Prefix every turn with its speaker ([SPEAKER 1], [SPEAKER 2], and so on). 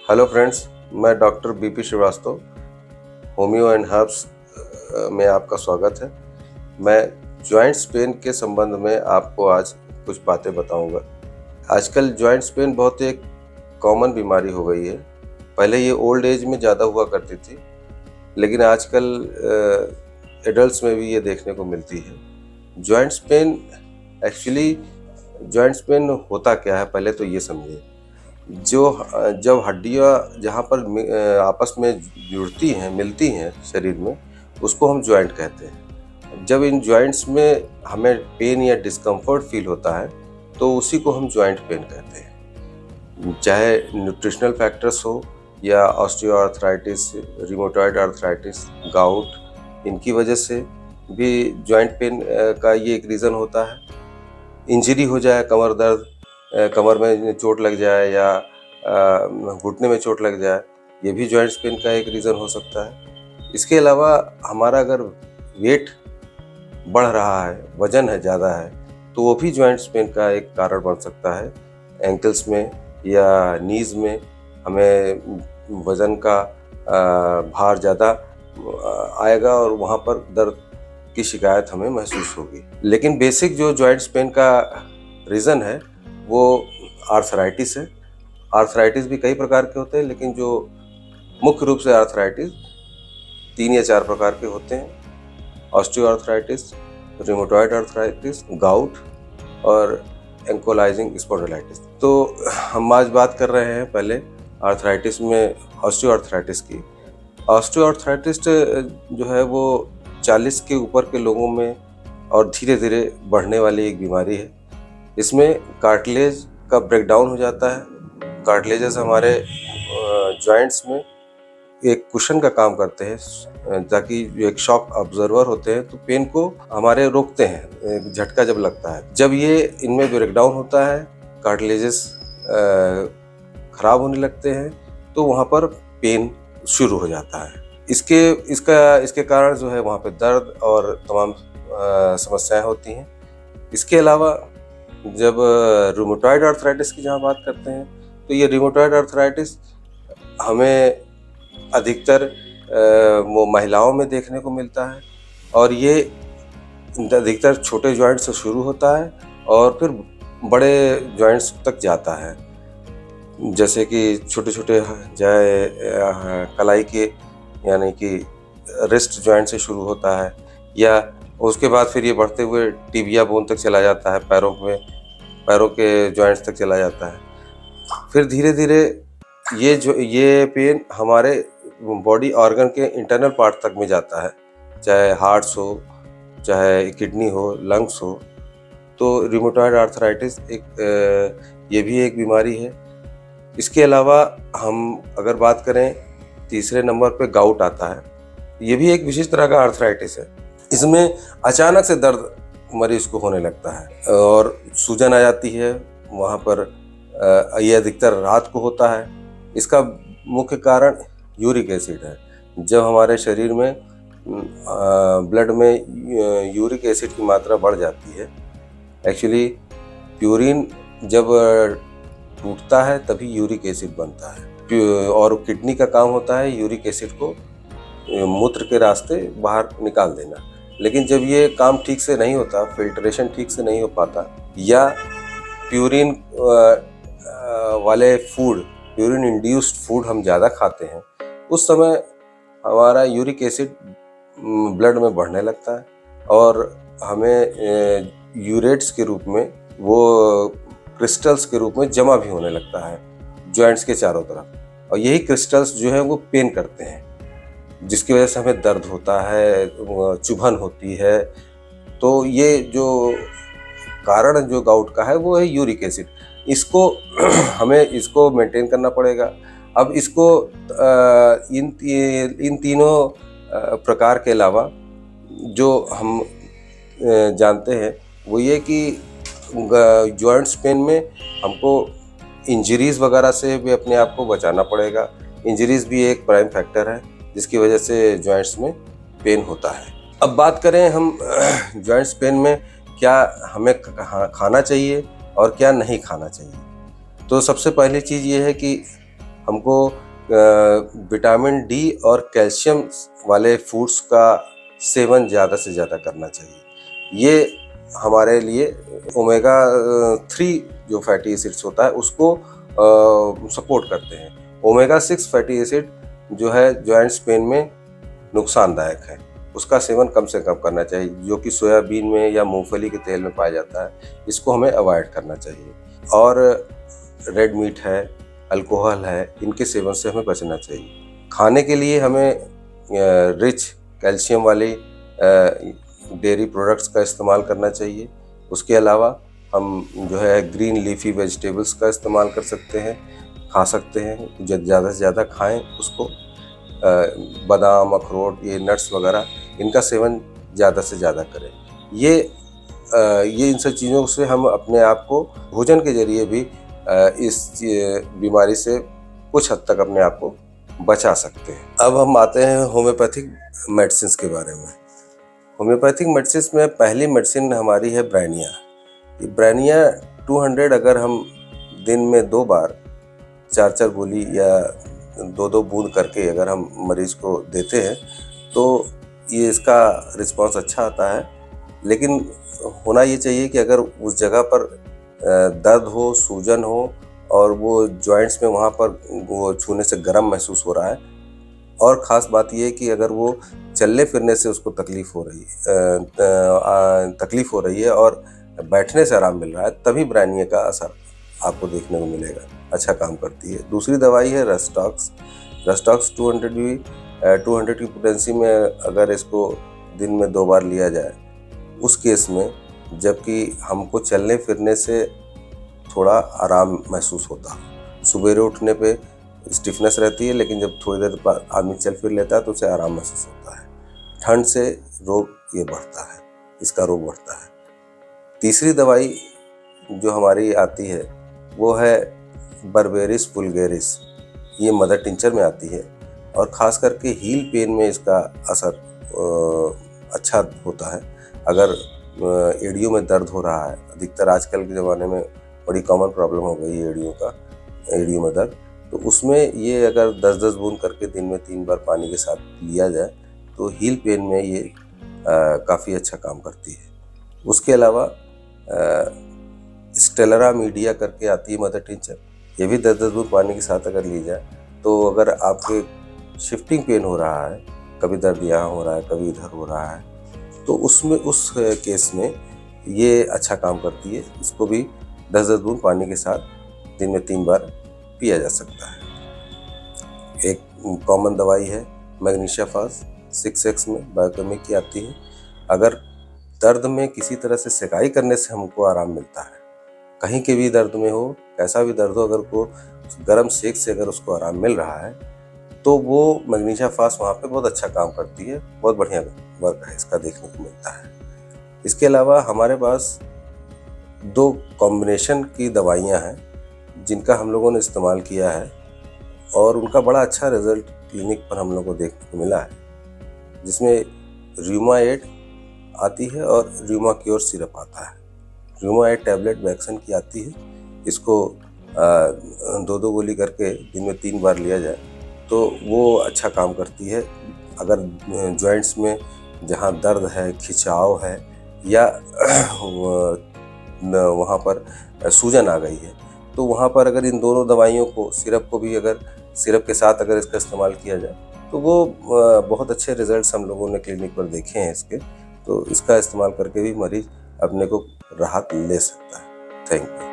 [SPEAKER 1] Hello friends, मैं doctor BP Shrivastava, homeo and herbs में आपका स्वागत है। मैं जॉइंट्स पेन के संबंध में आपको आज कुछ बातें बताऊंगा। आजकल जॉइंट्स पेन बहुत एक कॉमन बीमारी हो गई है। पहले ये ओल्ड एज में ज़्यादा हुआ करती थी, लेकिन आजकल एडल्ट्स में भी ये देखने को मिलती है। जॉइंट्स पेन जॉइंट्स पेन होता क्या है, पहले तो ये समझिए। जब हड्डियाँ जहाँ पर आपस में जुड़ती हैं, मिलती हैं शरीर में, उसको हम जॉइंट कहते हैं। जब इन जॉइंट्स में हमें पेन या डिस्कम्फर्ट फील होता है, तो उसी को हम जॉइंट पेन कहते हैं। चाहे न्यूट्रिशनल फैक्टर्स हो या ऑस्टियोआर्थराइटिस, रिमोटॉइड आर्थराइटिस, गाउट, इनकी वजह से भी जॉइंट पेन का ये एक रीज़न होता है। इंजरी हो जाए, कमर दर्द, कमर में चोट लग जाए या घुटने में चोट लग जाए, ये भी जॉइंट्स पेन का एक रीज़न हो सकता है। इसके अलावा हमारा अगर वेट बढ़ रहा है, वज़न है ज़्यादा है, तो वो भी जॉइंट्स पेन का एक कारण बन सकता है। एंकल्स में या नीज़ में हमें वज़न का भार ज़्यादा आएगा और वहाँ पर दर्द की शिकायत हमें महसूस होगी। लेकिन बेसिक जो जॉइंट्स पेन का रीज़न है वो आर्थराइटिस है। आर्थराइटिस भी कई प्रकार के होते हैं, लेकिन जो मुख्य रूप से आर्थराइटिस 3 या 4 प्रकार के होते हैं: ऑस्टियोआर्थराइटिस, रिमोटॉइड आर्थराइटिस, गाउट और एंकोलाइजिंग स्पॉन्डिलाइटिस। तो हम आज बात कर रहे हैं पहले आर्थराइटिस में ऑस्टियोआर्थराइटिस की। ऑस्टियोआर्थराइटिस जो है वो 40 के ऊपर के लोगों में और धीरे धीरे बढ़ने वाली एक बीमारी है। इसमें कार्टिलेज का ब्रेकडाउन हो जाता है। कार्टिलेजेस हमारे जॉइंट्स में एक कुशन का काम करते हैं, ताकि जो एक शॉक ऑब्जर्वर होते हैं तो पेन को हमारे रोकते हैं झटका जब लगता है। जब ये इनमें ब्रेकडाउन होता है, कार्टिलेजेस खराब होने लगते हैं, तो वहाँ पर पेन शुरू हो जाता है। इसके कारण जो है वहाँ पे दर्द और तमाम समस्याएं होती हैं। इसके अलावा जब रूमेटॉइड आर्थराइटिस की जहाँ बात करते हैं, तो ये रूमेटॉइड आर्थराइटिस हमें अधिकतर वो महिलाओं में देखने को मिलता है और ये अधिकतर छोटे जॉइंट से शुरू होता है और फिर बड़े जॉइंट्स तक जाता है। जैसे कि छोटे छोटे चाहे कलाई के यानी कि रिस्ट जॉइंट से शुरू होता है, या उसके बाद फिर ये बढ़ते हुए टिबिया बोन तक चला जाता है, पैरों के जॉइंट्स तक चला जाता है। फिर धीरे धीरे ये पेन हमारे बॉडी ऑर्गन के इंटरनल पार्ट तक में जाता है, चाहे हार्ट्स हो, चाहे किडनी हो, लंग्स हो। तो रूमेटॉइड आर्थराइटिस ये भी एक बीमारी है। इसके अलावा हम अगर बात करें, तीसरे नंबर पे गाउट आता है। ये भी एक विशेष तरह का आर्थराइटिस है। इसमें अचानक से दर्द मरीज को होने लगता है और सूजन आ जाती है वहाँ पर। ये अधिकतर रात को होता है। इसका मुख्य कारण यूरिक एसिड है। जब हमारे शरीर में ब्लड में यूरिक एसिड की मात्रा बढ़ जाती है, एक्चुअली प्यूरिन जब टूटता है तभी यूरिक एसिड बनता है, और किडनी का काम होता है यूरिक एसिड को मूत्र के रास्ते बाहर निकाल देना। लेकिन जब ये काम ठीक से नहीं होता, फिल्ट्रेशन ठीक से नहीं हो पाता, या प्यूरिन वाले फूड, प्यूरिन इंड्यूस्ड फूड हम ज़्यादा खाते हैं, उस समय हमारा यूरिक एसिड ब्लड में बढ़ने लगता है और हमें यूरेट्स के रूप में, वो क्रिस्टल्स के रूप में जमा भी होने लगता है जॉइंट्स के चारों तरफ। और यही क्रिस्टल्स जो है वो पेन करते हैं, जिसकी वजह से हमें दर्द होता है, चुभन होती है। तो ये जो कारण जो गाउट का है वो है यूरिक एसिड। इसको हमें इसको मेंटेन करना पड़ेगा। अब इसको इन तीनों प्रकार के अलावा जो हम जानते हैं वो ये कि जॉइंट्स पेन में हमको इंजरीज़ वगैरह से भी अपने आप को बचाना पड़ेगा। इंजरीज़ भी एक प्राइम फैक्टर है जिसकी वजह से जॉइंट्स में पेन होता है। अब बात करें हम जॉइंट्स पेन में क्या हमें खाना चाहिए और क्या नहीं खाना चाहिए। तो सबसे पहली चीज़ ये है कि हमको विटामिन डी और कैल्शियम वाले फूड्स का सेवन ज़्यादा से ज़्यादा करना चाहिए। ये हमारे लिए ओमेगा 3 जो फैटी एसिड्स होता है उसको सपोर्ट करते हैं। ओमेगा 6 फैटी एसिड जो है जॉइंट्स पेन में नुकसानदायक है, उसका सेवन कम से कम करना चाहिए, जो कि सोयाबीन में या मूंगफली के तेल में पाया जाता है। इसको हमें अवॉइड करना चाहिए। और रेड मीट है, अल्कोहल है, इनके सेवन से हमें बचना चाहिए। खाने के लिए हमें रिच कैल्शियम वाली डेयरी प्रोडक्ट्स का इस्तेमाल करना चाहिए। उसके अलावा हम जो है ग्रीन लीफी वेजिटेबल्स का इस्तेमाल कर सकते हैं, खा सकते हैं। ज़्यादा से ज़्यादा खाएं उसको। बादाम, अखरोट, ये नट्स वगैरह, इनका सेवन ज़्यादा से ज़्यादा करें। ये इन सब चीज़ों से हम अपने आप को भोजन के ज़रिए भी इस बीमारी से कुछ हद तक अपने आप को बचा सकते हैं। अब हम आते हैं होम्योपैथिक मेडिसिन के बारे में। होम्योपैथिक मेडिसिन में पहली मेडिसिन हमारी है ब्रानिया। ये ब्रानिया 200 अगर हम दिन में 2 बार 4-4 गोली या 2-2 बूंद करके अगर हम मरीज को देते हैं तो ये इसका रिस्पांस अच्छा आता है। लेकिन होना ये चाहिए कि अगर उस जगह पर दर्द हो, सूजन हो और वो जॉइंट्स में वहाँ पर वो छूने से गर्म महसूस हो रहा है, और ख़ास बात ये है कि अगर वो चलने फिरने से उसको तकलीफ़ हो रही है और बैठने से आराम मिल रहा है, तभी ब्रानिया का असर आपको देखने को मिलेगा, अच्छा काम करती है। दूसरी दवाई है रस्टॉक्स। रस्टॉक्स 200 की पोटेंसी में अगर इसको दिन में 2 बार लिया जाए, उस केस में जबकि हमको चलने फिरने से थोड़ा आराम महसूस होता है। सुबेरे उठने पे स्टिफनेस रहती है, लेकिन जब थोड़ी देर बाद आदमी चल फिर लेता है तो उसे आराम महसूस होता है। ठंड से रोग ये बढ़ता है, इसका रोग बढ़ता है। तीसरी दवाई जो हमारी आती है वो है बर्बेरिस वुल्गेरिस। ये मदर टिंचर में आती है और ख़ास करके हील पेन में इसका असर अच्छा होता है। अगर एड़ियों में दर्द हो रहा है, अधिकतर आजकल के ज़माने में बड़ी कॉमन प्रॉब्लम हो गई है एड़ियों में दर्द, तो उसमें ये अगर 10-10 बूंद करके दिन में 3 बार पानी के साथ लिया जाए तो हील पेन में ये काफ़ी अच्छा काम करती है। उसके अलावा स्टेलरा मीडिया करके आती है मदर टिंचर, ये भी 10-10 बूंद पानी के साथ अगर ली जाए तो अगर आपके शिफ्टिंग पेन हो रहा है, कभी दर्द यहाँ हो रहा है, कभी इधर हो रहा है, तो उसमें उस केस में ये अच्छा काम करती है। इसको भी 10-10 बूंद पानी के साथ दिन में 3 बार पिया जा सकता है। एक कॉमन दवाई है मैग्नीशिया फास 6x में बायोकेमिक की आती है। अगर दर्द में किसी तरह से सेकाई करने से हमको आराम मिलता है, कहीं के भी दर्द में हो, कैसा भी दर्द हो, अगर को गर्म सेक से अगर उसको आराम मिल रहा है तो वो मैग्नीशिया फास वहाँ पे बहुत अच्छा काम करती है। बहुत बढ़िया वर्क है इसका, देखने को मिलता है। इसके अलावा हमारे पास 2 कॉम्बिनेशन की दवाइयाँ हैं जिनका हम लोगों ने इस्तेमाल किया है और उनका बड़ा अच्छा रिजल्ट क्लिनिक पर हम लोगों को देखने को मिला है, जिसमें र्यूमाएड आती है और र्यूमा क्योर सिरप आता है। र्यूमाएड टैबलेट वैक्सन की आती है, इसको 2-2 गोली करके दिन में 3 बार लिया जाए तो वो अच्छा काम करती है। अगर जॉइंट्स में जहाँ दर्द है, खिंचाव है या वहाँ पर सूजन आ गई है, तो वहाँ पर अगर इन दोनों दवाइयों को, सिरप को भी अगर सिरप के साथ अगर इसका इस्तेमाल किया जाए तो वो बहुत अच्छे रिजल्ट्स हम लोगों ने क्लिनिक पर देखे हैं इसके। तो इसका इस्तेमाल करके भी मरीज़ अपने को राहत ले सकता है। Thank you.